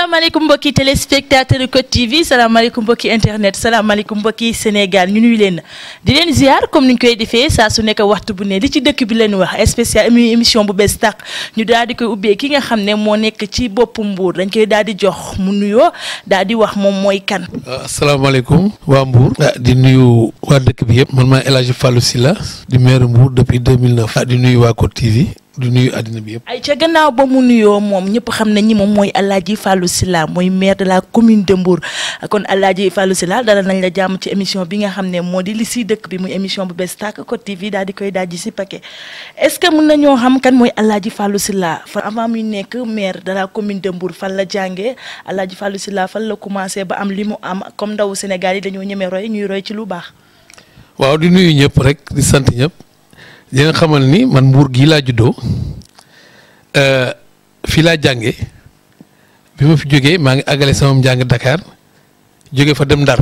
salaamaaleykum mbokki téléspectateur Code TV salaamaaleykum mbokki internet salaamaaleykum mbokki Sénégal ñu nuyu leen di leen ziar comme ni ñu koy defee saa su nekk waxtu bu ne li ci dëkk bi leen wax spécial émission bu bees tàq ñu daal di koy ubbee ki nga xam ne moo nekk ci boppu Mbour dañ koy daal di jox mu nuyoo daal di wax moom mooy kan. asalaamaaleykum waa Mbour. di nuyu waa dëkk bi yëpp man maa El Hadj Fallou Sylla di maire Mbour depuis 2009. di nuyu waa Code TV. du nuyu àddina bi yëpp. ay ca gannaaw ba mu nuyoo moom ñëpp xam nañ ni moom mooy El Hadj Fallou Sylla mooy maire de la commune de Mbour kon El Hadj Fallou Sylla dalal nañ la jàmm ci émission bi nga xam ne moo di li si dëkk bi muy émission bu bees tàkk Code TV daal di koy dajji si paquet est-ce que mën nañoo xam kan mooy El Hadj Fallou Sylla avant muy nekk maire de la commune de Mbour fan la jàngee El Hadj Fallou Sylla fan la commencé ba am li mu am comme ndawu Sénégal yi dañoo ñeme roy ñuy roy ci lu baax. waaw di nuyu ñëpp rek di sant ñëpp. di nga xamal ni man Mbour gii laa juddoo fii laa jànge bi ma fi jógee maa ngi àggale sama njàng Dakar jóge fa dem Ndar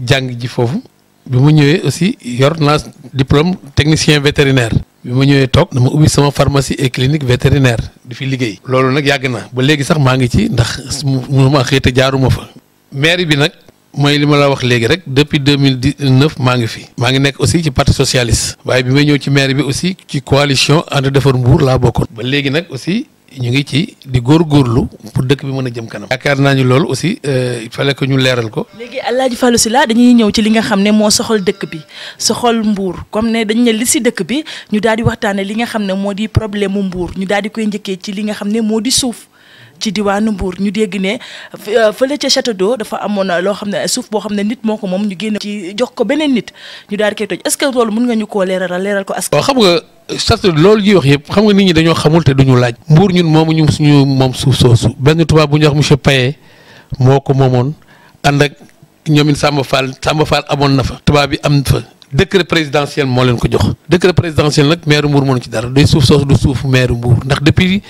jàng ji foofu bi ma ñëwee aussi yor naa diplôme technicien vétérinaire. bi ma ñëwee toog dama ubbi sama pharmacie et clinique vétérinaire di fi liggéey. loolu nag yàgg na ba léegi sax maa ngi ci ndax mënuma xëy te jaaruma fa. maire bi nag. mooy li ma la wax léegi rek depuis 2019 maa ngi fi. maa ngi nekk aussi ci parti socialiste. waaye bi may ñëw ci maire bi aussi ci coalition ànd defar Mbour laa bokkoon. ba léegi nag aussi ñu ngi ci di góorgóorlu pour dëkk bi mën a jëm kanam. yaakaar naa ni loolu aussi il fallait que ñu leeral ko. léegi El Hadj Fallou Sylla dañuy ñëw ci li nga xam ne moo soxal dëkk bi soxal Mbour comme ne dañ ne li si dëkk bi ñu daal di waxtaane li nga xam ne moo di problème mu Mbour ñu daal di koy njëkkee ci li nga xam ne moo di suuf. ci diwaanu Mbour ñu dégg ne fële ca Château d'eau dafa amoon loo xam ne suuf boo xam ne nit moo ko moom ñu génn ci jox ko beneen nit ñu daal di koy toj est-ce que loolu mën nga ñu koo leeral ko askan. waaw xam nga Château d'eau loolu ñuy wax yëpp xam nga nit ñi dañoo xamul te duñu laaj. Mbour ñun moomuñu suñu moom suuf soosu benn tubaab bu ñuy wax monsieur Paye moo ko moomoon ànd ak ñoomin Samba Fall amoon na fa tubaab bi am fa. décret présidentiel moo leen ko jox décret présidentiel nag maire Mbour mënu ci dara day suuf soosu du suuf maire Mbour ndax depuis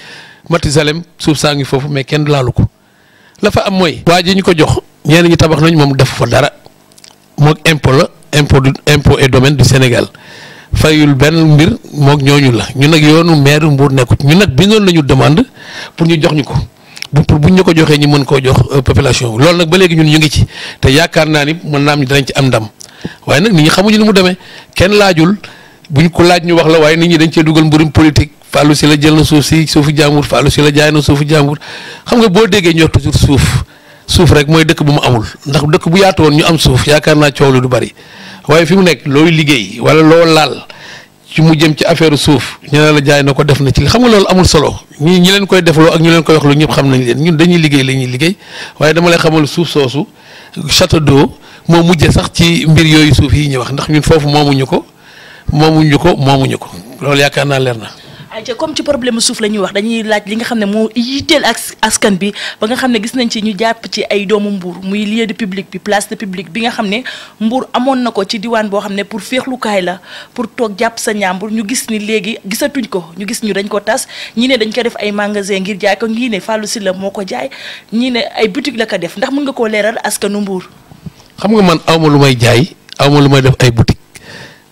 Mathusalem suuf saa ngi foofu mais kenn laalu ko la fa am mooy. waa ji ñu ko jox ñenn ñi tabax nañ moom def fa dara moog impôt la impôt et domaine du Sénégal fayul benn mbir moog ñooñu la ñu nag yoonu maire Mbour nekkut ñu nag bindoon nañu demande pour ñu jox ñu ko pour buñ ñu ko joxee ñu mën koo jox population bi loolu nag ba léegi ñun ñu ngi ci te yaakaar naa ni mën naa am ñu danañ ci am ndam. waaye nag nit ñi xamuñu ni mu demee kenn laajul buñ ko laaj ñu wax la waaye nit ñi dañ cee dugal mbirum politique Fallou Sylla jël na suuf si suufu jàmbur Fallou Sylla jaay na suufu jàmbur xam nga boo déggee ñor toujours suuf rek mooy dëkk bu mu amul ndax dëkk bu yaatu woon ñu am suuf yaakaar naa coow lu du bari waaye fi mu nekk looy liggéey wala loo laal ci mu jëm ci affaire suuf ñu ne la jaay na ko def na ci xam nga loolu amul solo ñi leen koy defloo ak ñu leen koy wax lu ñëpp xam nañ leen ñun dañuy liggéey la ñuy liggéey waaye dama lay xamal suuf soosu Château d'eau moo mujjee sax ci mbir yooyu suuf yi ñu wax ndax ñun foofu moomuñu ko loolu yaakaar naa leer na. ayca comme ci problème suuf la ñuy wax dañuy laaj li nga xam ne moo yitteel ak askan bi ba nga xam ne gis nañ ci ñu jàpp ci ay doomu Mbour muy lieu de public bi place de public bi nga xam ne Mbour amoon na ko ci diwaan boo xam ne pour féexlukaay la pour toog jàpp sa ñaambur ñu gis ni léegi gisatuñ ko ñu gis ñu dañ ko tas ñii ne dañ ko def ay magasin ngir jaay ko ñii ne Fallou Sylla moo ko jaay ñii ne ay boutique la ko def ndax mën nga koo leeral askanu Mbour. xam nga man awma lu may jaay awma lu may def ay boutique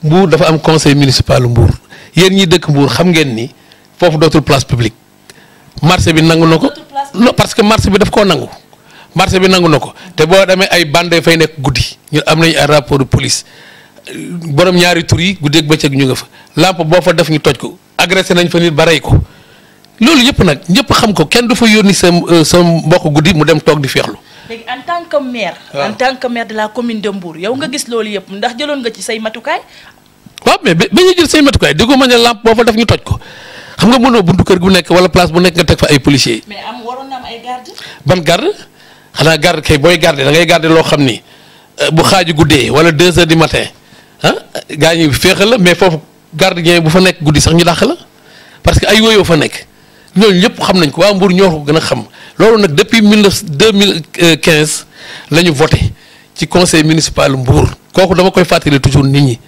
Mbour dafa am conseil municipal Mbour yéen ñi dëkk Mbour xam ngeen ni foofu dootul place publique marché bi nangu na ko non parce que marché bi daf koo nangu marché bi nangu na ko te boo demee ay bande fay nekk guddi ñu am nañu ay rapport de police borom ñaari tur yi guddeeg bëccëg ñu nga fa lampe boo fa def ñu toj ko agressé nañ fa nit ba rey ko loolu yëpp nag ñëpp xam ko kenn du fa yónni sa mbokk guddi mu dem toog di feexlu. léegi en tant que maire. en tant que maire de la commune de Mbour yow nga gis loolu yëpp ndax jëloon nga ci say matukaay. waaw mais ba ñu jël say matukaay di ko mën a lampe boo fa def ñu toj ko xam nga mënoo buntu kër gu nekk wala place bu nekk nga teg fa ay policiers. mais waroon na am ay garde. ban garde xanaa garde kay booy garde da ngay garde loo xam ni bu xaaju guddee wala 2 heures du matin gaa ñi féexal la mais foofu gardien bu fa nekk guddi sax ñu dàq la parce que ay yooyu fa nekk ñooñu ñëpp xam nañ ko waa Mbour ñoo ko gën a xam loolu nag depuis 2015 la ñu voté ci conseil municipal Mbour kooku dama koy fàttali toujours nit ñi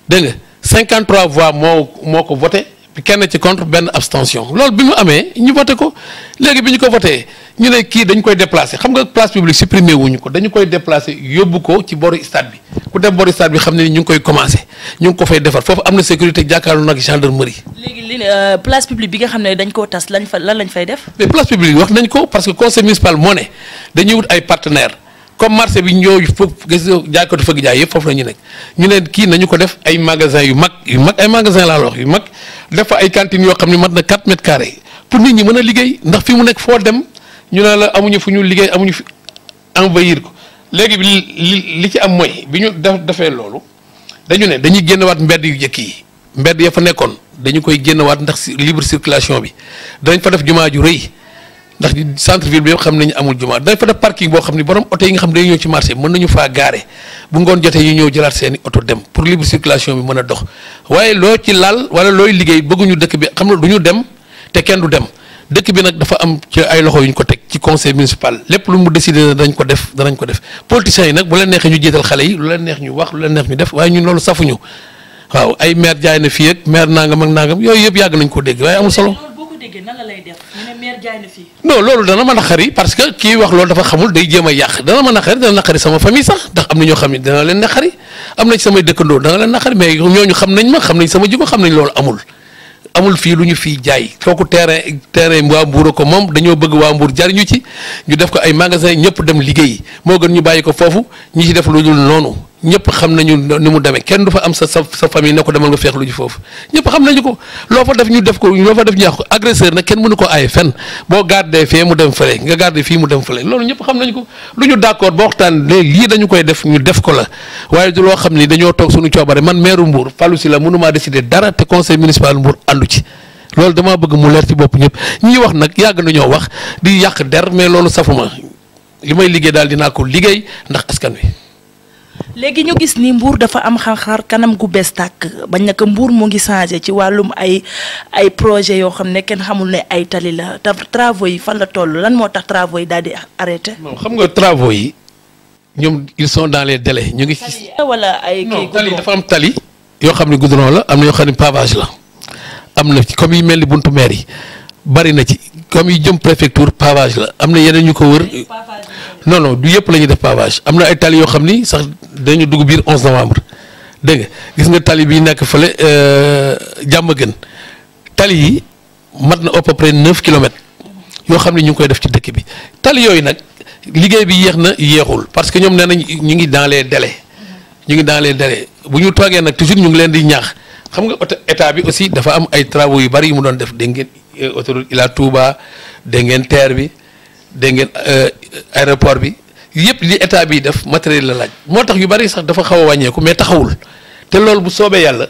dégg nga 53 voix moo ko voté. bi kenn ci contre benn abstention loolu bi mu amee ñu voté ko léegi bi ñu ko voté ñu ne kii dañ koy déplacer xam nga place publique supprimé wuñu ko dañu koy déplacer yóbbu ko ci boru stade bi ku def boru stade bi xam ne ni ñu ngi koy commencé ñu ngi ko fay defar foofu am na sécurité jàkkaarloo nag gendarmerie. léegi li place publique bi nga xam ne dañ koo tas lan lañ fay def. mais place publique wax nañ ko parce que conseil municipal moo ne dañuy wut ay partenaires comme marché bi ñoo foofu gis jaaykatu fëgg jaay yëpp foofu la ñu nekk ñu ne kii nañu ko def ay magasins yu mag ay magasins laa la wax yu mag def fa ay cantines yoo xam ne mat na 4 mètres carrés pour nit ñi mën a liggéey ndax fi mu nekk foo dem ñu ne la amuñu fu ñu liggéey amuñu fi envahir ko léegi li ci am mooy bi ñu defee loolu dañu ne dañuy génnewaat mbedd yu jëkk yi mbedd ya fa nekkoon dañu koy génnewaat ndax libre circulation bi danañ fa def jumaa ju rëy ndax centre ville bi yëpp xam nañu amul jumaa danañ fa def parking boo xam ne borom oto yi nga xam ne dañuy ñëw ci marché mën nañu faa gaare bu ngoon jotee ñu ñëw jëlaat seeni oto dem pour libre circulation bi mën a dox waaye loo ci laal wala looy liggéey bëgguñu dëkk bi xam na du ñu dem te kenn du dem dëkk bi nag dafa am ci ay loxo yu ñu ko teg ci conseil municipal lépp lu mu décidé na danañ ko def politiciens yi nag bu leen neexee ñu jiital xale yi lu leen neex ñu wax lu leen neex ñu def waaye ñun loolu safuñu waaw ay maire jaay na fii ak maire nangam ak nangam yooyu yëpp yàgg nañ ko dégg waaye amul solo. non loolu dana ma naqari parce que kii wax loolu dafa xamul day jéem a yàq dana ma naqari dana naqari sama famille sax ndax am na ñoo xam ne dana leen naqari am na ci samay dëkkandoo dana leen naqari mais ñooñu xam nañ ma xam nañ sama jikko xam nañ loolu amul fii lu ñu fii jaay kooku terrain waa Mbour ko moom dañoo bëgg waa Mbour jariñu ci ñu def ko ay magasin ñëpp dem liggéey moo gën ñu bàyyi ko foofu ñi ci def lu dul noonu ñëpp xam nañu ni mu demee kenn du fa am sa famille ne ko demal nga feex lu ji foofu ñëpp xam nañu ko loo fa def ñu def ko loo fa def ñu yàq ko agresseur nag kenn mënu ko aaye fenn boo gardé fee mu dem fële nga gardé fii mu dem fële loolu ñëpp xam nañu ko lu ñu d'accord ba waxtaan ne lii dañu koy def ñu def ko la waaye du loo xam ni dañoo toog suñu coobare man maire Mbour Fallou Sylla mënumaa décider dara te conseil municipal Mbour àndu ci loolu damaa bëgg mu leer ci bopp ñëpp ñi wax nag yàgg nañoo wax di yàq der mais loolu safuma li may liggéey daal dinaa ko liggéey ndax askan wi. léegi ñu gis ni Mbour dafa am xar kanam gu bees tàkk bañ naka Mbour mu ngi changé ci wàllum ay projet yoo xam ne kenn xamul ne ay tali la te travaux yi fan la toll lan moo tax travaux yi daal di arrêté. non xam nga travaux yi ñoom ils sont dans les délais ñu ngi. wala ay kii tali dafa am tali yoo xam ne goudron la am na yoo xam ne pavage la am na ci comme yi mel ni buntu maire yi bari na ci comme yi jëm préfecture pavage la am na yeneen ñu ko wër. non du yëpp la ñuy def pavage am na ay tali yoo xam ni sax dañu dugg biir 11 novembre dégg nga gis nga tali bi nekk fële jàmm gën tali yi mat na à peu près 9 kilomètres yoo xam ne ñu ngi koy def ci dëkk bi tali yooyu nag liggéey bi yéex na yéexul parce que ñoom nee nañ ñu ngi dans les délais bu ñu toogee nag toujours ñu ngi leen di ñaax xam nga état bi aussi dafa am ay travaux yu bari yu mu doon def dégg ngeen autoroute Ila Touba dégg ngeen TER bi dégg ngeen aéroport bi yëpp li état bi def matériel la laaj moo tax yu bari sax dafa xaw a wàññeeku mais taxawul te loolu bu soobee yàlla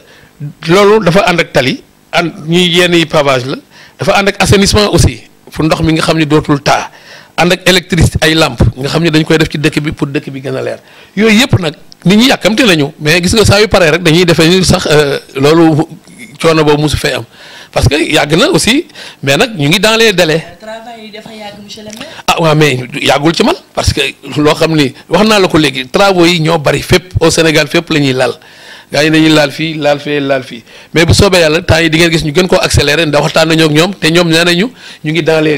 loolu dafa ànd ak tali ànd ñuy yenn yi pavage la dafa ànd ak assainissement aussi fu ndox mi nga xam ne dootul taa ànd ak électricité ay lampe nga xam ne dañ koy def ci dëkk bi pour dëkk bi gën a leer yooyu yëpp nag nit ñi yàkkamte nañu mais gis nga saa yu paree rek dañuy defee ni sax loolu coono boobu mosu fee am parce que yàgg na aussi mais nag ñu ngi dans les délais. travail yi dafa yàgg monsieur le maire. ah waaw mais yàggul ci man parce que loo xam ni wax naa la ko léegi travaux yi ñoo bari fépp au Sénégal fépp la ñuy laal gars yi dañuy laal fii laal fee laal fii mais bu soobee yàlla temps yi di ngeen gis ñu gën koo accélérer ndax waxtaan nañoo ak ñoom te ñoom nee nañu ñu ngi dans les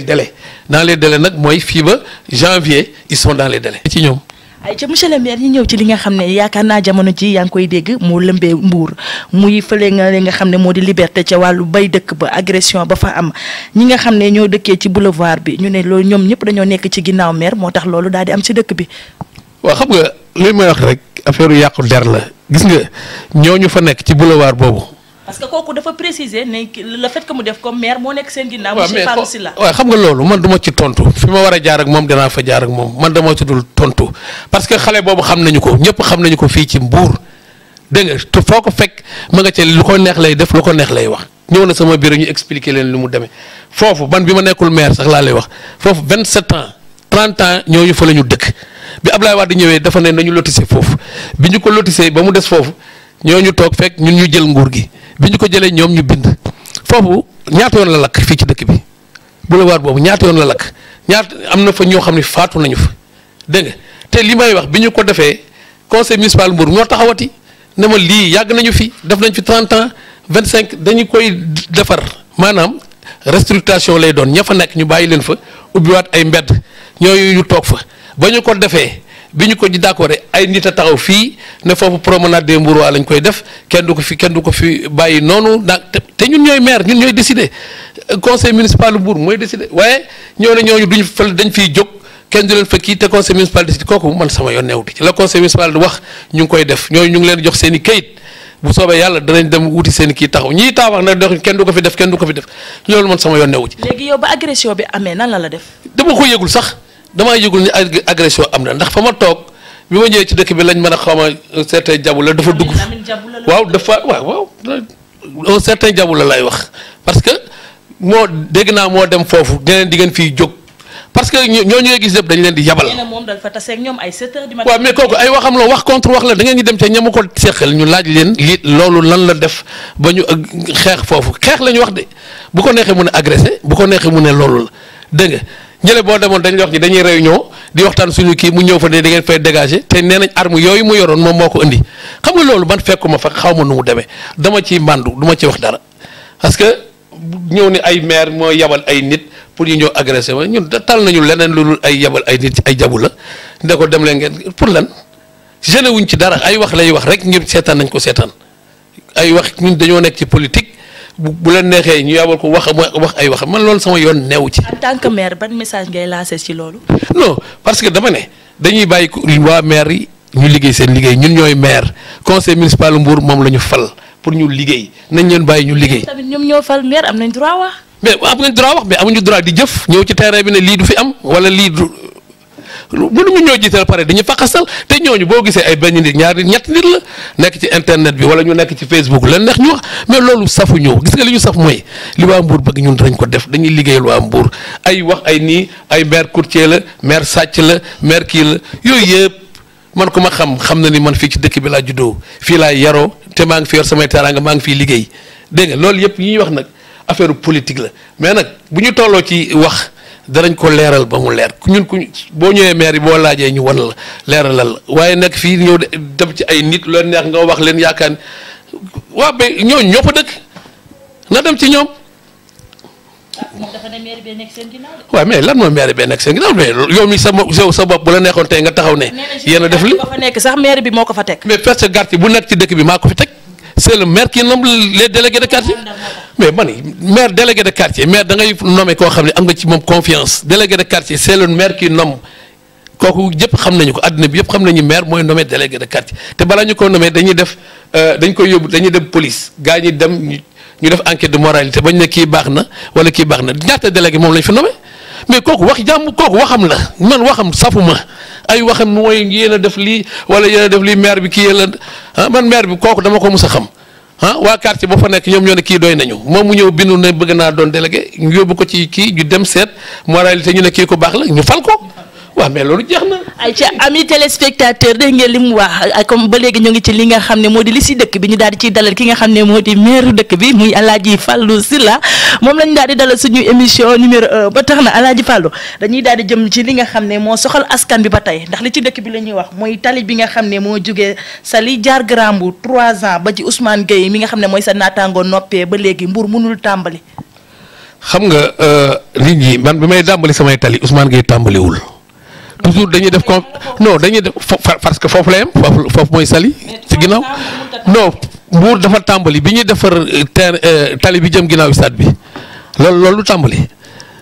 délais nag mooy fii ba janvier ils sont dans les délais. ci ñoom. ay ca monsieur le maire ñi ñëw ci li nga xam ne yaakaar naa jamono ji yaa ngi koy dégg mu lëmbee Mbour muy fële nga li nga xam ne moo di liberté ca wàllu bay dëkk ba agression ba fa am ñi nga xam ne ñoo dëkkee ci boulevard bi ñu ne loolu ñoom ñëpp dañoo nekk ci ginnaaw maire moo tax loolu daal di am ci dëkk bi. waaw xam nga li may wax rek affaire yàqu der la gis nga ñooñu fa nekk ci boulevard boobu. parce que kooku dafa préciser ne le fait que mu def comme maire moo nekk seen ginnaaw. monsieur Fallou Sylla waaw xam nga loolu man du ma ci tontu fi ma war a jaar ak moom dinaa fa jaar ak moom man dama ci dul tontu parce que xale boobu xam nañu ko ñëpp xam nañu ko fii ci Mbour dégg nga te foo ko fekk ma nga ca lu ko neex lay def lu ko neex lay wax ñëw na sama bureau ñu expliquer leen lu mu demee foofu man bi ma nekkul maire sax laa lay wax foofu 27 ans 30 ans ñooñu fa la ñu dëkk bi Ablaye Wade ñëwee dafa ne nañu lotissé foofu bi ñu ko lotissé ba mu des foofu ñooñu toog fekk ñun ñu jël nguur gi. bi ñu ko jëlee ñoom ñu bind foofu ñaata yoon la lakk fii ci dëkk bi boulevard boobu ñaata yoon la lakk ñaata am na fa ñoo xam ne faatu nañu fa dégg nga te li may wax bi ñu ko defee conseil municipal Mbour ñoo taxawati ne ma lii yàgg nañu fi def nañ fi 30 ans 25 dañu koy defar maanaam restructuration lay doon ña fa nekk ñu bàyyi leen fa ubbiwaat ay mbedd ñooyu ñu toog fa ba ñu ko defee bi ñu ko di d'accord ay nit a taxaw fii ne foofu promenade des Mbour lañ koy def kenn du ko fi bàyyi noonu te ñun ñooy maire ñun ñooy décider conseil municipal Mbour mooy décider waaye ñooñu duñ fa dañ fiy jóg kenn du leen fa kii te conseil municipal décider kooku man sama yoon neewuti ci la conseil municipal di wax ñu ngi koy def ñooñu ñu ngi leen jox seen i kayit bu soobee yàlla danañ dem wuti seen kii taxaw ñii taxaw nag dox kenn du ko fi def loolu man sama yoon newu ci. léegi yow ba agression bi amee nan la def. dama ko yëgul sax damaa yëgul ni agression am na ndax fa ma toog bi ma ñëwee ci dëkk bi lañ mën a xaw ma un certain jabu la dafa dugg. waaw dafa waaw un certain jabu la lay wax parce que moo dégg naa moo dem foofu deneen di ngeen fiy jóg parce que ñooñu ngay gis yëpp dañ leen di yabal. nee na moom dafa tase ak ñoom ay 7 heures du matin. waaw mais kooku ay waxam la wax contre wax la da ngeen di dem ca ñamu ko seqal ñu laaj leen li loolu lan la def ba ñu xeex foofu xeex la ñu wax de bu ko neexee mu ne agressé bu ko neexee mu ne loolu la dégg nga ñële boo demoon dañuy wax ni dañuy réunion di waxtaan suñu kii mu ñëw fa ne da ngeen fay dégager te nee nañ arme yooyu mu yoroon moom moo ko indi xam nga loolu man fekkuma fa xaw ma nu mu demee dama ci màndu du ma ci wax dara parce que ñëw ni ay maire moo yabal ay nit pour ñu ñëw agressé wa ñun tal nañu leneen lu ay yabal ay nit ay jabu la ne ko dem leen ngeen pour lan gêné wuñ ci dara ay wax lay wax rek ngir seetaan nañ ko seetaan ay wax ñun dañoo nekk ci politique bu leen neexee ñu yabal ko wax ay wax man loolu sama yoon neewu ci. en tant que maire ban message ngay lancé ci loolu. non parce que dama ne dañuy bàyyi waa maire yi ñu liggéey seen liggéey ñun ñooy maire conseil municipal Mbour moom la ñu fal pour ñu liggéey nañ leen bàyyi ñu liggéey. tamit ñoom ñoo fal maire am nañ droit wax. mais am nañ droit wax mais amuñu droit di jëf ñëw ci terrain bi ne lii du fi am wala lii du mënuñu ñoo jiital pare dañuy faqasal te ñooñu boo gisee ay benn nit ñaari ñett nit la nekk ci internet bi wala ñu nekk ci Facebook lan neex ñu wax mais loolu safu ñëw gis nga li ñu saf mooy li waa Mbour bëgg ñun dañ ko def dañuy liggéeyal waa Mbour ay wax ay nii ay maire courtier la maire sàcc la maire kii la yooyu yëpp man ku ma xam na ni man fii ci dëkk bi laa juddoo fii laa yaroo te maa ngi fi yor samay teraanga maa ngi fiy liggéey dégg nga loolu yëpp yi ñuy wax nag affaire politique la mais nag bu ñu tolloo ci wax danañ ko leeral ba mu leer ñun boo ñëwee maire yi boo laajee ñu wan la leeralal la waaye nag fii ñëw dem ci ay nit lu leen neex nga wax leen yaakaar ni waa ba ñooñu ñoo fa dëkk na dem ci ñoom. moom dafa ne maire bee nekk seen ginnaaw. waaw mais lan mooy maire bee nekk seen ginnaaw mais yow mi sa bopp bu la neexoon tey nga taxaw ne. yéen a def li fa nekk sax maire bi moo ko fa teg. mais parce que quartier bu nekk ci dëkk bi maa ko fi teg. c'est le maire qui nomme les délégués de quartier mais man maire délégué de quartier maire da ngay nommé koo xam ne am nga ci moom confiance délégué de quartier c'est le maire qui nomme kooku yëpp xam nañu ko àddina bi yëpp xam nañu maire mooy nommé délégué de quartier te balaa ñu ko nommé dañuy def dañ koy yóbbu dañuy dem police gars ñi dem ñu def enquête de moralité bañ ne kii baax na wala kii baax na ñaata délégué moom lañ fi nommé mais kooku wax jàmm kooku waxam la man waxam safuma ay waxam mooy yéen a def lii wala yéen a def lii maire bi kii yéen la man maire bi kooku dama ko mus a xam waa quartier ba fa nekk ñoom ñoo ne kii doy nañu moom mu ñëw bindu ne bëgg naa doon délégué ñu yóbbu ko ci kii ñu dem seet moralité ñu ne kii ko baax la ñu fal ko waaw mais loolu jeex na. ay ca ami téléspectateur dégg ngeen li mu wax comme ba léegi ñu ngi ci li nga xam ne moo di li si dëkk bi ñu daal di ciy dalal ki nga xam ne moo di maire dëkk bi muy Alaaji Fallou Sylla moom lañu daal di dalal suñu émission numéro 1 ba tax na Alaaji Fallou dañuy daal di jëm ci li nga xam ne moo soxal askan bi ba tey ndax li ci dëkk bi la ñuy wax mooy tali bi nga xam ne moo jógee Saly jaar Grand Mbour 3 ans ba ci Ousmane Gueye mi nga xam ne mooy sa naataangoo noppee ba léegi Mbour mënul tàmbali. xam nga nit ñi man bi may tàmbali samay tali Ousmane Gueye tàmbaliwul. toujours dañuy def non dañuy def parce que foofu la yem foofu mooy Saly ci ginnaaw non Mbour dafa tàmbali bi ñuy defar tali bi jëm ginnaaw stade bi loolu tàmbali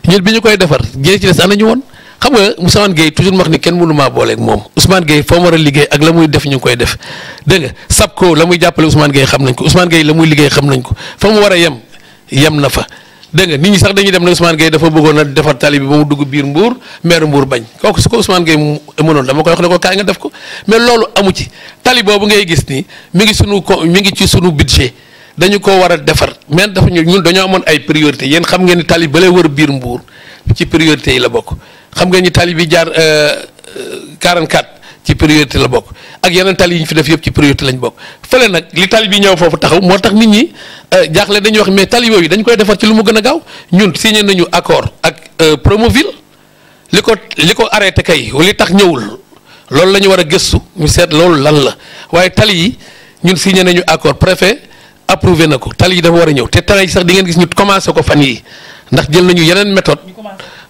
ñun bi ñu koy defar jëlee ci des ana ñu woon xam nga Ousmane Gueye toujours wax ni kenn mënu maa booleeg moom Ousmane Gueye foo mu war a liggéey ak la muy def ñu ngi koy def dégg nga SAPCO la muy jàppale Ousmane Gueye xam nañ ko Ousmane Gueye la muy liggéey xam nañ ko fa mu war a yem na fa. dégg nga nit ñi sax dañuy dem ne Ousmane Gueye dafa bëggoon a defar tali bi ba mu dugg biir Mbour maire Mbour bañ kooku su ko Ousmane Gueye mënoon dama koy wax ne ko kaay nga def ko mais loolu amu ci tali boobu ngay gis ni mi ngi ci sunu budget dañu ko war a defar mais dafa ñun dañoo amoon ay priorité yéen xam ngeen ni tali ba lay wër biir Mbour ci priorité yi la bokk xam ngeen ni tali bi jaar 44 ci priorité la bokk ak yeneen tali yi ñu fi def yëpp ci priorité lañ bokk fële nag li tali bi ñëw foofu taxaw moo tax nit ñi jaaxle dañuy wax mais tali yooyu dañ koy defar ci lu mu gën a gaaw ñun signé nañu accord ak Promoville li ko arrêté kay li tax ñëwul loolu la ñu war a gëstu ñu seet loolu lan la waaye tali yi ñun signé nañu accord préfet approuvé na ko tali yi dafa war a ñëw te tali yi sax di ngeen gis ñu commencé ko fan yi ndax jël nañu yeneen méthode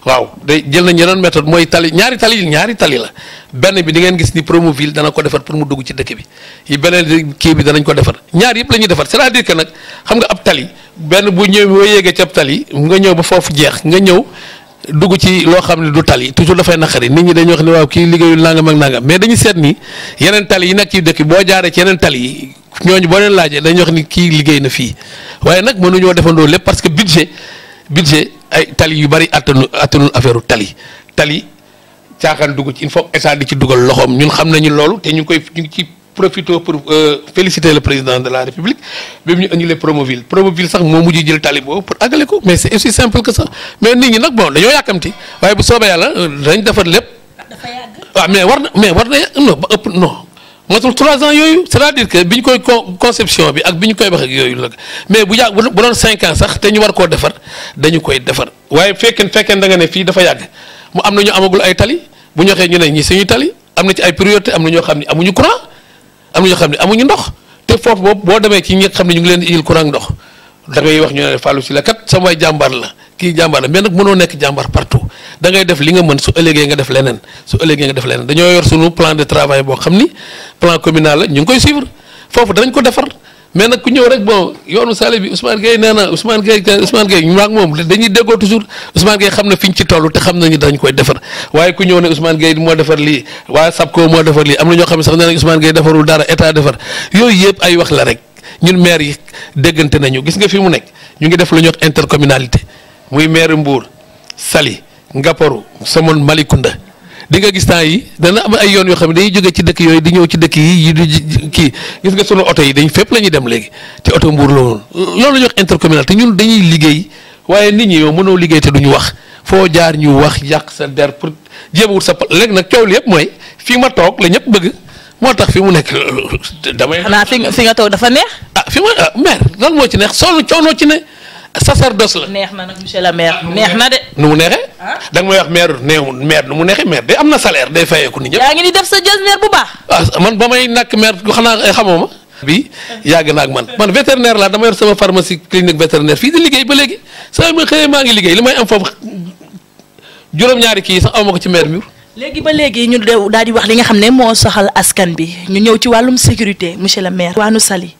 waaw day jël nañu yeneen méthode mooy tali ñaari tali la benn bi di ngeen gis ni Promoville dana ko defar pour mu dugg ci dëkk bi yi beneen kii bi danañ ko defar ñaar yëpp la ñuy defar c'est-à-dire que nag xam nga ab tali benn bu ñëw boo yéegee ci ab tali nga ñëw ba foofu jeex nga ñëw dugg ci loo xam ne du tali toujours dafay naqari nit ñi dañuy wax ne waaw kii liggéeyul nangam ak nangam mais dañu seet ni yeneen tali yi nekk ci dëkk boo jaaree ci yeneen tali yi ñooñu boo leen laajee dañuy wax ni kii liggéey na fii waaye nag mënuñoo defandoo lépp parce que budget ay tali yu bari attanul affaire tali caaxaan dugg ci il faut état di ci dugal loxoom ñun xam nañu loolu te ñu ngi ci profité pour féliciter le président de la République bi mu ñu indilee Promoville sax moo mujj jël tali boobu pour àggale ko mais c'est aussi simple que ça mais nit ñi nag bon dañoo yàkkamti waaye bu soobee yàlla dañ defar lépp. dafa yàgg waaw mais war na non ba ëpp non matul 3 ans yooyu c'est-à-dire que bi ñu koy conception bi ak bi ñu koy wax ak yooyu la mais bu yàgg bu doon 5 ans sax te ñu war koo defar dañu koy defar waaye fekkee da nga ne fii dafa yàgg mu am na ñu amagul ay tali bu ñu waxee ñu ne ñi suñuy tali am na ci ay priorité am na ñoo xam ne amuñu courant. am na ñoo xam ne amuñu ndox te foofu boobu boo demee ci ñi nga xam ne ñu ngi leen di indil courant ndox da ngay wax ñu ne Fallou Sylla kat sama waay jàmbaar la kii jàmbaar la mais nag mënoo nekk jàmbaar partout da ngay def li nga mën su ëllëgee nga def leneen dañoo yor sunu plan de travail boo xam ni plan communal la ñu ngi koy suivre foofu danañ ko defar mais nag ku ñëw rek bon yoonu Sale bi Ousmane Gueye nee na Ousmane Gueye ñu maag moom dañuy déggoo toujours Ousmane Gueye xam na fi ñu ci toll te xam nañu dañ koy defar waaye ku ñëw ne Ousmane Gueye moo defar lii waaye SAPCO moo defar lii am na ñoo xam ne sax nee nañ Ousmane Gueye defarul dara état defar yooyu yëpp ay wax la rek ñun maire yi déggante nañu gis nga fi mu nekk ñu ngi def lu ñuy wax intercommunalité muy maire Mbour Saly Ngaparou Somone Malicounda di nga gis temps yi dana am ay yoon yoo xam ne dañuy jógee ci dëkk yooyu di ñëw ci dëkk yi kii gis nga sunu oto yi dañ fépp la ñuy dem léegi te oto Mbour la woon loolu la ñuy wax intercommunalité ñun dañuy liggéey waaye nit ñi yow mënoo liggéey te duñu wax foo jaar ñu wax yàq sa der pour jéem a wut sa léegi nag coow li yëpp mooy fii ma toog la ñëpp bëgg moo tax fi mu nekk damay. xanaa fi nga toog dafa neex. fi ma maire lan moo ci neex coonoo ci ne. sacerdoce la. neex na nag monsieur le maire neex na de. nu mu neexee. da nga may wax maire nu mu neexee maire day am na salaire day fayeeku nit ñëpp. yaa ngi ni def sa jasneer bu baax. man ba may nakk maire xanaa xamoo ma. bi yàgg na ak man vétérinaire laa dama yor sama pharmacie clinique vétérinaire fii di liggéey ba léegi saa ma xëyee maa ngi liggéey li may am foofu juróom-ñaari kii sax aw ma ko ci maire bi. léegi ba léegi ñu daal di wax li nga xam ne moo soxal askan bi ñu ñëw ci wàllum sécurité monsieur le maire. waanu Saly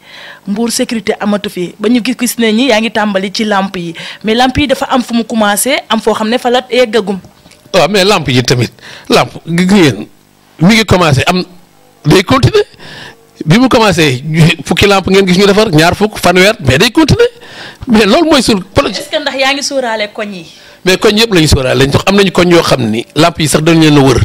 Mbour sécurité amatu fi ba ñu gis ne ñi yaa ngi tàmbali ci lamp yi mais lamp yi dafa am fu mu commencé am foo xam ne fa la yeggagum. waaw mais lamp yi tamit lamp gi ngeen mi ngi commencé am day continuer bi mu commencé fukki lamp ngeen gis ñu defar ñaar fukk fanweer mais day continuer mais loolu mooy sur. est-ce que ndax yaa ngi sóoraale koñ yi. mais koñ yëpp la ñu sóoraale lañ jox am nañu koñ yoo xam ni lamp yi sax dañu leen a wër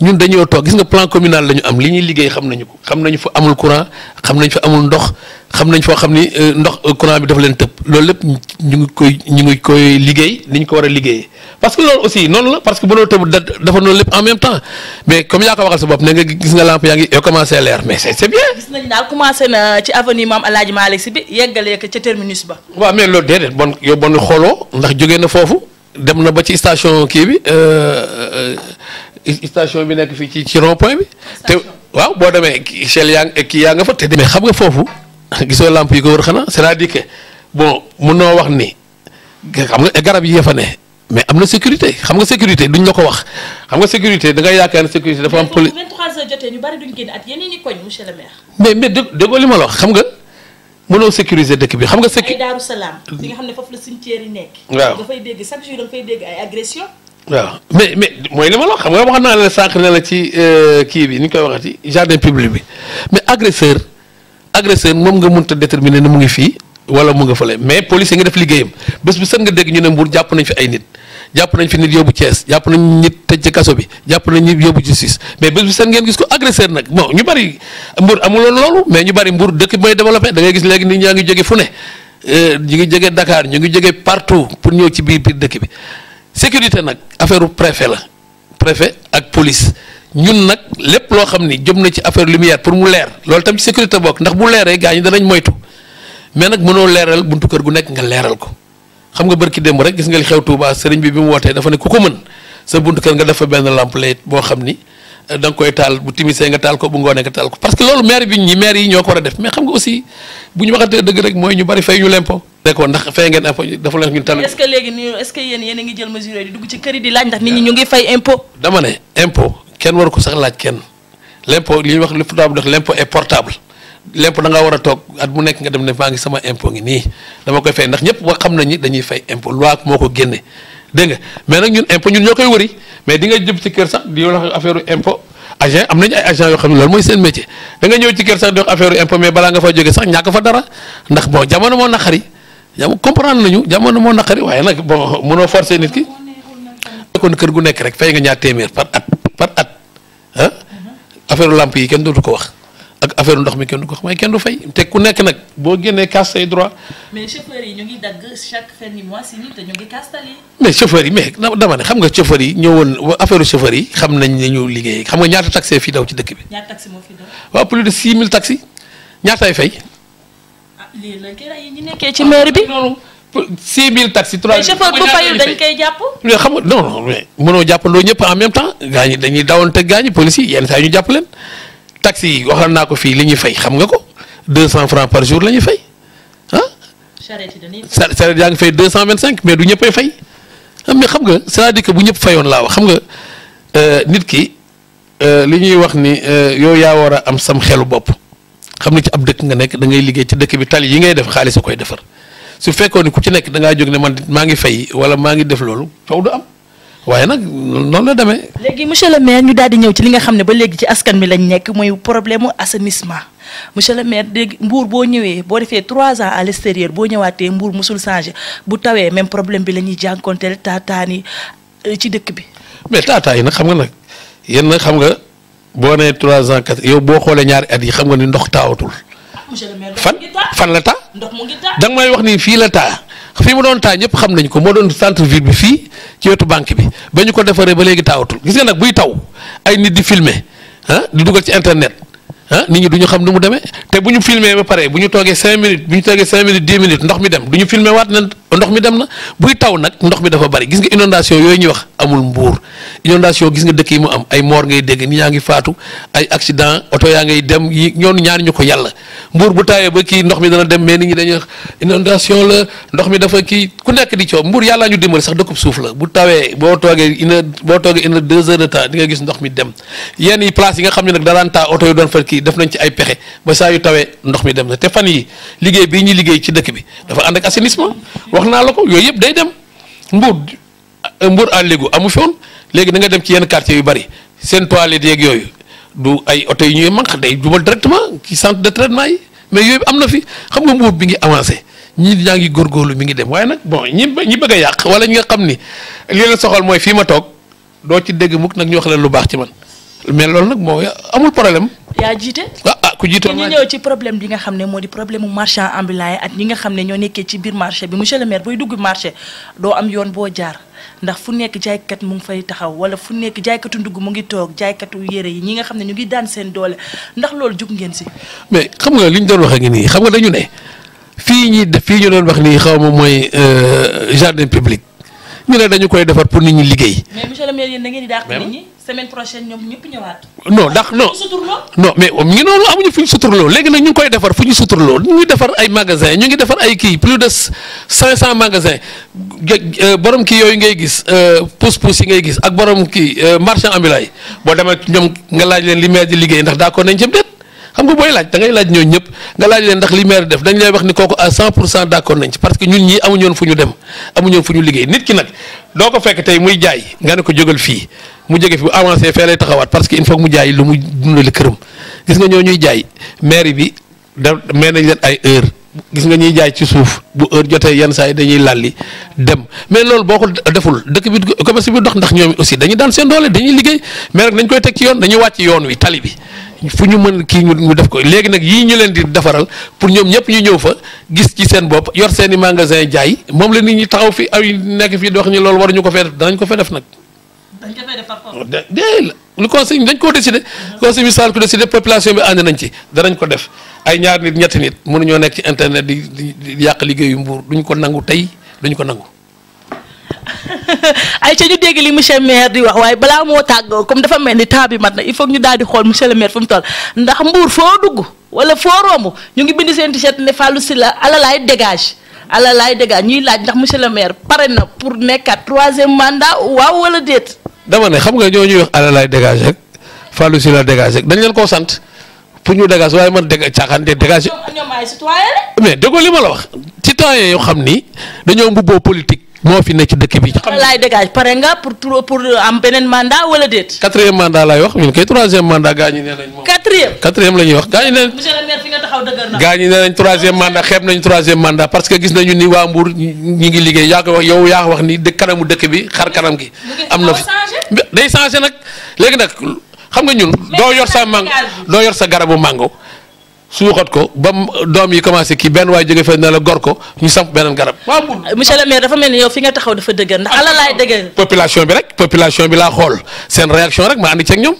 ñun dañoo toog gis nga plan communal la ñu am li ñuy liggéey xam nañu ko xam nañu fa amul courant xam nañ fa amul ndox xam nañ foo xam ni ndox courant bi dafa leen tëb loolu lépp ñu ngi koy liggéey ni ñu ko war a liggéeyee parce que loolu aussi noonu la parce que mënoo tëb dafa noonu lépp en même temps mais comme yaa ko waxal sa bopp ne nga gis nga lamp yaa ngi commencé leer mais c'est bien. gis nañ daal commencé na ci avenue Mame El Hadji Malick Sy bi yeggalee ko ca terminus ba. waaw mais loolu déedéet bon yow bon xooloo ndax jógee na foofu dem na ba ci station kii bi station bi nekk fii ci rond point bi. te waaw boo demee Shell yaa nga fa te. mais xam nga foofu gisoo lamp yi ko wër xanaa c'est-à-dire que bon mënoo wax ni xam nga garab yi fa ne mais am na sécurité xam nga sécurité duñ la ko wax xam nga sécurité da ngay yaakaar ne sécurité dafa am. 23h jotee ñu bari duñ génn at yeneen i koñ monsieur le maire. mais déggoo li ma la wax xam nga mënoo sécuriser dëkk bi xam nga. ay Daaru Salaam fi nga xam ne foofu la cimetière yi nekk. waaw nga fay dégg chaque jour da nga fay dégg ay agression. waaw mais mooy li ma la wax xam nga wax naa la sànq ne la ci kii bi ni ñu koy waxati jardin public bi mais agresseur moom nga mënut a déterminer ne mu ngi fii wala mu nga fële mais police nga def liggéeyam bés bu set nga dégg ñu ne Mbour jàpp nañ fi ay nit jàpp nañ fi nit yóbbu Thiès jàpp nañ nit tëj ci kaso bi jàpp nañ nit yóbbu justice mais bés bu set ngeen gis ko agresseur nag bon ñu bari Mbour amuloon loolu mais ñu bari Mbour dëkk bi mooy développé da ngay gis léegi nit ñaa ngi jóge fu ne ñu ngi jóge Dakar ñu ngi jóge partout pour ñëw ci biir dëkk bi. sécurité nag affaire préfet la préfet ak police ñun nag lépp loo xam ni jëm na ci affaire lumière pour mu leer loolu tam ci sécurité bokk ndax bu leeree gaa ñi danañ moytu mais nag mënoo leeral buntu kër gu nekk nga leeral ko xam nga barki démb rek gis nga li xew Touba sëriñ bi mu wootee dafa ne ku ko mën sa buntu kër nga def fa benn lampe boo xam ni da nga koy taal bu timisee nga taal ko bu ngoonee nga taal ko parce que loolu maire yi ñoo ko war a def mais xam nga aussi bu ñu waxantee dëgg rek mooy ñu bari fay ñu l'impôt. d'accord ndax fay ngeen impôt dafa leen ñu tal. est-ce que léegi nii est-ce que yéen a ngi jël mesure di dugg ci kër yi di laaj ndax nit ñi ñu ngi fay impôt. dama ne impôt kenn waru ko sax laaj kenn l'impôt li ñuy wax li tubaab def l'impôt est portable l'impôt da ngaa war a toog at mu nekk nga dem ne maa ngi sama impôt ngi nii dama koy fay ndax ñëpp wax xam nañu dañuy fay impôt loi moo ko génne dégg nga mais nag ñun impôt ñun ñoo koy wëri mais di nga jëm ci kër sax di wax affaire impôt agent am nañu ay agent yoo xam ne loolu mooy seen métier da nga ñëw ci kër sax di wax affaire impôt mais balaa nga fa jógee sax ñàkk fa dara ndax bon jamono moo naqari comprendre nañu jamono moo naqari waaye nag bon mënoo forcer nit ki kon kër gu nekk rek fay nga ñaar téeméer par at ah affaire lamp yi kenn dootu ko wax ak affaire ndox mi kenn du ko wax waaye kenn du fay te ku nekk nag boo génnee casse say droit. mais chauffeurs yi ñu ngi dagg chaque fin du mois si te ñu ngi kastali. mais chauffeurs yi mais dama ne xam nga chauffeurs yi ñëwoon affaire chauffeurs yi xam nañ ne ñu liggéey xam nga ñaata taxi fii daw ci dëkk bi. ñaata taxi moo fi daw. waaw plus de 6000 taxi ñaataay fay. ah lii la kay yi ñu nekkee ci maire bi. noonu 6000 taxi. 3 mais chauffeur bu fayul dañ koy jàpp. mais xam nga non mais mënoo jàppandoo ñëpp en même temps gaa ñi dañuy dawante gaa ñi police yi yenn saa yi ñu jàpp leen. taxi yi waxal naa ko fii li ñuy fay xam nga ko 200 francs par jour la ñuy fay ah. charrette yi dañuy fay charrette yaa ngi fay 225 mais du ñëppay fay mais xam nga c'est-à-dire que bu ñëpp fayoon laa wax xam nga nit ki li ñuy wax ni yow yaa war a am sam xelu bopp xam ni ci ab dëkk nga nekk da ngay liggéey ci dëkk bi tali yi ngay def xaalis a koy defar su fekkoon ni ku ci nekk da ngaa jóg ne man maa ngi fay wala maa ngi def loolu coow du am. waaye nag noonu la demee. léegi monsieur le maire ñu daal di ñëw ci li nga xam ne ba léegi ci askan mi lañ nekk mooy problème mu assainissement monsieur le maire dégg Mbour boo ñëwee boo defee 3 ans à l'extérieur boo ñëwaatee Mbour musul changé bu tawee même problème bi la ñuy jànkonteel taataan yi ci dëkk bi. mais taataa yi nag xam nga nag yéen nag xam nga boo nee 3 ans 4 yow boo xoolee ñaari at yi xam nga ni ndox taawatul. monsieur le maire fan la taa. ndox mu ngi taa. da nga may wax ni fii la taa. fii mu doon taa ñëpp xam nañ ko moo doon centre ville bi fii ci wetu banque bi ba ñu ko defaree ba léegi taawatul gis nga nag buy taw ay nit di filmer di dugal ci internet nit ñi du ñu xam nu mu demee te bu ñu filmer ba pare bu ñu toogee 5 minutes bu ñu toogee 5 minutes 10 minutes ndox mi dem du ñu filmer waat na ndox mi dem na buy taw nag ndox mi dafa bari gis nga inondation yooyu ñuy wax amul Mbuur inondation gis nga dëkk yi mu am ay moor ngay dégg nit yaa ngi faatu ay accident oto yaa ngay dem yi ñoonu ñaan ñu ko yàlla Mbuur bu tawee ba kii ndox mi dana dem mais nit ñi dañuy wax inondation la ndox mi dafa kii ku nekk di coow Mbuur yàllaa ñu dimbali sax dëkkub suuf la bu tawee boo toogee une heure 2 heures de temps di nga gis ndox mi dem yenn yi place yi nga xam ne nag daraan taa oto yi doon fa kii def nañ ci ay pexe ba saa yu tawee ndox mi dem na te fan yi liggéey bii ñuy liggéey ci dëkk bi dafa ànd ak assainissement wax naa la ko yooyu yëpp day dem Mbour à léegu amu fi woon léegi da nga dem ci yenn quartier yu bari seen toilettes yeeg yooyu du ay oto yi ñuy manque day jubal directement ci centre de traitement yi mais yooyu am na fi xam nga Mbour bi ngi avancé ñii ñaa ngi góorgóorlu mi ngi dem waaye nag bon ñi bëgg a yàq wala ñi nga xam ni li leen soxal mooy fii ma toog doo ci dégg mukk nag ñu wax leen lu baax ci man mais loolu nag moo amul problème. yaa jiite. ku jiite ñu ñëw ci problème bi nga xam ne moo di problème mu marchand ambulant yi ak ñi nga xam ne ñoo nekkee ci biir marché bi monsieur le maire booy dugg marché doo am yoon boo jaar ndax fu nekk jaaykat mu ngi fay taxaw wala fu nekk jaaykatu ndugg mu ngi toog jaaykatu yére yi ñi nga xam ne ñu ngi daan seen doole ndax loolu jug ngeen si. mais xam nga li ñu doon waxee ngi nii xam nga dañu ne fii ñi def fii ñu doon wax nii xaw ma mooy jardin public ñu ne dañu koy defar pour nit ñi liggéey. mais monsieur le maire yéen da ngeen di dàq nit ñi semaine prochaine ñoom ñëpp ñëwaat. non non mais mi ngi noonu amuñu fu ñu suturloo léegi nag ñu ngi koy defar fu ñu suturloo ñu ngi defar ay magasin ñu ngi defar ay kii plus de 500 magasins borom kii yooyu ngay gis pousse-pousse yi ngay gis ak borom kii marchand ambulant yi boo demee ñoom nga laaj leen li maire di liggéey ndax d'accord nañ ci déet xam nga booy laaj da ngay laaj ñooñu ñëpp nga laaj leen ndax li maire def dañ lay wax ni kooku à 100% d'accord nañ ci parce que ñun ñii amuñu woon fu ñu dem amuñu woon fu ñu liggéey nit ki nag doo ko fekk tey muy jaay nga ne ko jógal fii mu jóge fi bu avancé fee lay taxawaat parce que il faut mu jaay lu mu dundali këram gis nga ñoo ñuy jaay maire bi da may nañ leen ay heure gis nga ñuy jaay ci suuf bu heure jotee yenn saa yi dañuy lalli dem mais loolu boo ko deful dëkk bi commerce bi dox ndax ñoom aussi dañuy daan seen doole dañuy liggéey mais rek nañ koy teg ci yoon dañuy wàcc yoon wi tali bi fu ñu mën kii ñu def ko léegi nag yii ñu leen di defaral pour ñoom ñëpp ñu ñëw fa gis ci seen bopp yor seen i magasin jaay moom la nit ñi taxaw fi ay nekk fii di wax ni loolu waruñu ko fee def danañ ko fee def nag. dañ ko fee def par force. lu conseil dañ koo décidé conseil municipal ko décidé population bi ànd nañ ci danañ ko def ay ñaar nit ñetti nit mënuñoo nekk ci internet di yàq liggéeyu Mbour duñ ko nangu tey duñ ko nangu. ay ca ñu dégg li monsieur le maire di wax waaye balaa moo tàggoo comme dafa mel ni temps bi mat na il faut que ñu daal di xool monsieur le maire fu mu toll ndax Mbour foo dugg wala foo romb ñu ngi bind seen t-shirt ne Fallou Sylla alalaay dégage alalaay dégage ñuy laaj ndax monsieur le maire pare na pour nekkaat 3e mandat waaw wala déet. dama ne xam nga ñoo ñuy wax alalaay dégage rek Fallou Sylla dégage rek dañ leen koo sant pour ñu dégage waaye man caaxaan dégage. ñoom ay citoyen mais déggoo li ma la wax citoyen yoo xam ni dañoo mbubboo politique moo fi nekk ci dëkk bi. xam alalaay dégage pare nga pour am beneen mandat wala déet. 4e mandat laay wax ñun kay 3e mandat gaa ñi nee nañ moom. 4e la ñuy wax gaa ñi nee nañ. monsieur le maire fi nga taxaw dëgër na. gaa ñi nee nañ 3e mandat xeeb nañ 3e mandat parce que gis nañu ni waa Mbour ñi ngi liggéey yaa ko wax yow yaa wax ni kanamu dëkk bi xar kanam gi. am na fi day changé nag léegi nag xam nga ñun. doo yor sa mango doo yor sa garabu mango. suuxat ko ba doom yi commencé kii benn waay jóge fee ne la gor ko ñu samp beneen garab. waaw monsieur le maire dafa mel ni yow fi nga taxaw dafa dëgër ndax alalaay dëgër. population bi rek population bi laa xool seen réaction rek ma ànd ci ak ñoom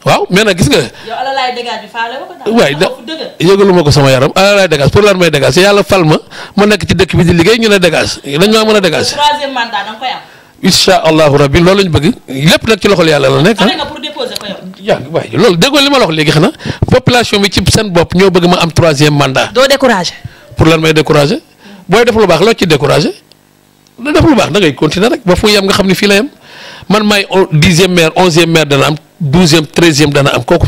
waaw mais nag gis nga. yow alalaay dégage bi faale ko waay yëgalu ma ko sama yaram alalaay dégage pour lan may dégage te yàlla fal ma nekk ci dëkk bi di liggéey ñu ne dégage dañ maa mën a dégage. 3e mandat da nga koy am. incha allahu rabbi loolu lañ bëgg lépp nag ci loxol yàlla la nekk. pare nga pour déposer ko yow. yaa ngi waaye loolu déggoo li ma la wax léegi xanaa population bi ci seen bopp ñoo bëgg ma am 3e mandat. doo découragé. pour lan may découragé booy def lu baax loo ci découragé da def lu baax da ngay continuer rek ba fu yem nga xam ne fii la yem man maay 10e maire 11e maire dana am 12e 13e dana am kooku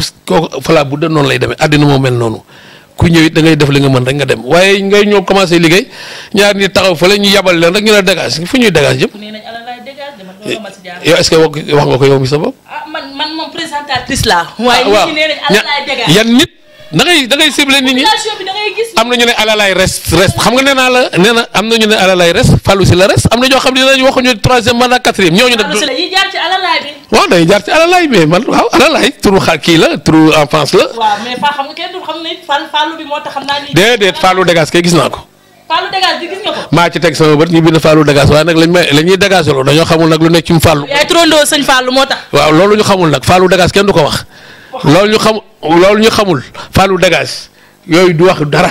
falaa bu de noonu lay demee àddina moo mel noonu ku ñëw it da ngay def li nga mën rek nga dem waaye ngay ñëw commencé liggéey ñaar ñi taxaw fële ñu yabal leen rek ñu ne dégage fu ñuy dégage yëpp. yow est-ce que wax nga ko yow mi sa bopp. man moom présentatrice laa. waaye nit ñi nee nañ alalaay dégage. yan nit da ngay ciblé nit ñi. am na ñu ne alalaay reste xam nga nee na am na ñu ne alalaay reste Fallou Sylla reste am na ñoo xam ne dinañ waxuñu 3e mandat 4e ñooñu nag. Fallou Sylla yi jaar ci alalaay bi. waaw day jaar ci alalaay mais man waaw alalaay turu kii la turu enfance la. waaw mais xam nga kenn du xam ne Fallou bi moo tax xam naa ni. déedéet Fallou dégage kay gis naa ko. Fallou dégage bi gis nga ko. maa ci teg sama bët ñu bind Fallou dégage waaye nag la ñuy dégage loolu dañoo xamul nag lu nekk ci Fallou. yaay turandoo sëñ Fallou moo tax. waaw loolu ñu xamul nag Fallou dégage kenn du ko wax. loolu ñu xamul Fallou dégage yooyu du wax dara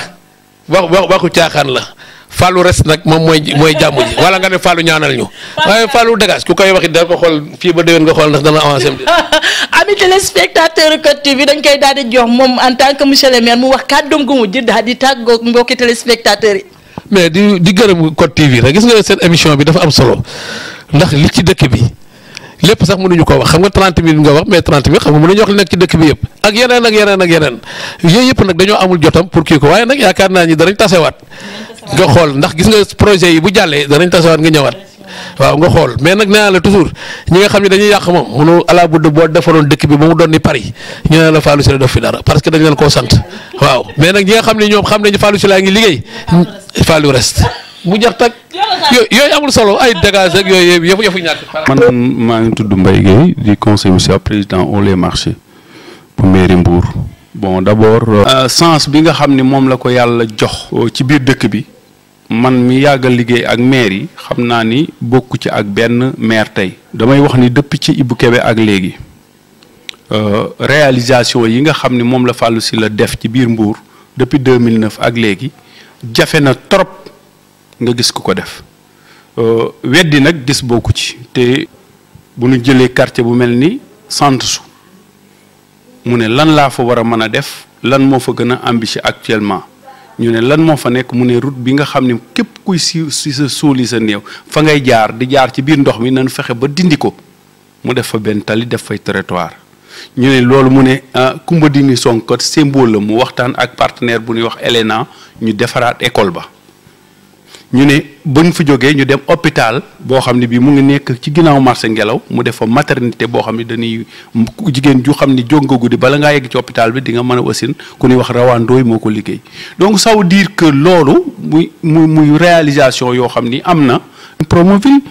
waxu caaxaan la Fallou reste nag moom mooy jàmm ji wala nga ne Fallou ñaanal ñu waaye Fallou dégage ku koy wax it da ko xool fii ba déwén nga xool ndax dana avancé. ami téléspectateur Code TV dañ koy daal di jox moom en tant que monsieur le maire mu wax kàddoom gu mujj daal di tàggoog mbokki téléspectateurs yi. mais di gërëm Code TV rek gis nga seen émission bi dafa am solo ndax li ci dëkk bi lépp sax mënuñu ko wax xam nga 30 minutes nga wax mais 30 minutes xam nga mënuñu wax li nekk ci dëkk bi yëpp ak yeneen yooyu yëpp nag dañoo amul jotam pour kii ko waaye nag yaakaar naa ni danañ tasewaat nga xool ndax gis nga projet yi bu jàllee danañ tasewaat nga ñëwaat waaw nga xool mais nag nee naa la toujours ñi nga xam ne dañuy yàq moom mënu ala budd boo defaroon dëkk bi ba mu doon ni Paris ñu ne la Fallou Sylla def fi dara parce que dañ leen koo sant waaw mais nag ñi nga xam ne ñoom xam nañu Fallou Sylla ngi liggéey Fallou reste mu jax tag yooyu amul solo ay dégage ak yooyu yëfu ñàkk. man maa ngi tudd Mbaye Gueye di conseil municipal président au les marchés bu mairie Mbour. bon d'abord sens bi nga xam ne moom la ko yàlla jox ci biir dëkk bi man mi yàggal liggéey ak maire yi xam naa ni bokku ci ak benn maire tey damay wax ni depuis ci Ibou Kébé ak léegi réalisation yi nga xam ne moom la Fallou Sylla def ci biir Mbour depuis 2009 ak léegi jafe na trop nga gis ku ko def weddi nag gis bokku ci te bu ñu jëlee quartier bu mel ni centre su mu ne lan laa fa war a mën a def lan moo fa gën a ambitieux actuellement ñu ne lan moo fa nekk mu ne route bi nga xam ne képp kuy si sa suuli sa néew fa ngay jaar di jaar ci biir ndox mi nañ fexe ba dindi ko mu def fa benn tali def fay territoire ñu ne loolu mu ne Kumba Dini Sonko symbole la mu waxtaan ak partenaire bu ñuy wax Elena ñu defaraat école ba ñu ne buñ fi jógee ñu dem hôpital boo xam ne bii mu ngi nekk ci ginnaaw marché ngelaw mu def fa maternité boo xam ne dañuy jigéen ju xam ne jóg nga guddi bala ngaa yegg ci hôpital bi di nga mën a wasin ku ñuy wax rawandooy moo ko liggéey donc ça veut dire que loolu muy réalisation yoo xam ni am na Promoville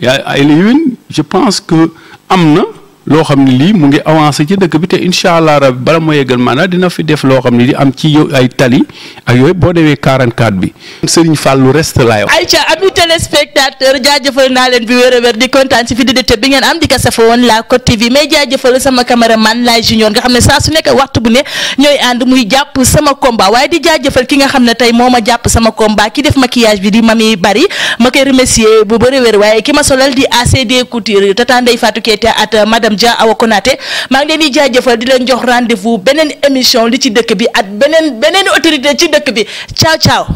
yaa ay la yéwén je pense que am na loo xam ne lii mu ngi avancé ci dëkk bi te incha allah rabbi bala moo yeggal maanaam dina fi def loo xam ne di am ci ay tali ak yooyu boo demee 44 bi. Serigne Fallou reste laay wax. ayca ami téléspectateur jaajëfal naa leen bi wér a wér di kontaan si fidélité bi ngeen am di ko safoo woon la Côte TV mais jaajëfal sama caméraman Laye Junior nga xam ne saa su nekk waxtu bu ne ñooy ànd muy jàpp sama combat waaye di jaajëfal ki nga xam ne tey moo ma jàpp sama combat ki def maquillage bi di Mami Bari ma koy remercier bu bëri wér waaye ki ma solal di ACD Couture tata Ndeye Fatou Keita at madame Dia Awa Konaté maa ngi leen di jaajëfal di leen jox rendez-vous beneen émission li ci dëkk bi at beneen autorité ci dëkk bi ciao ciao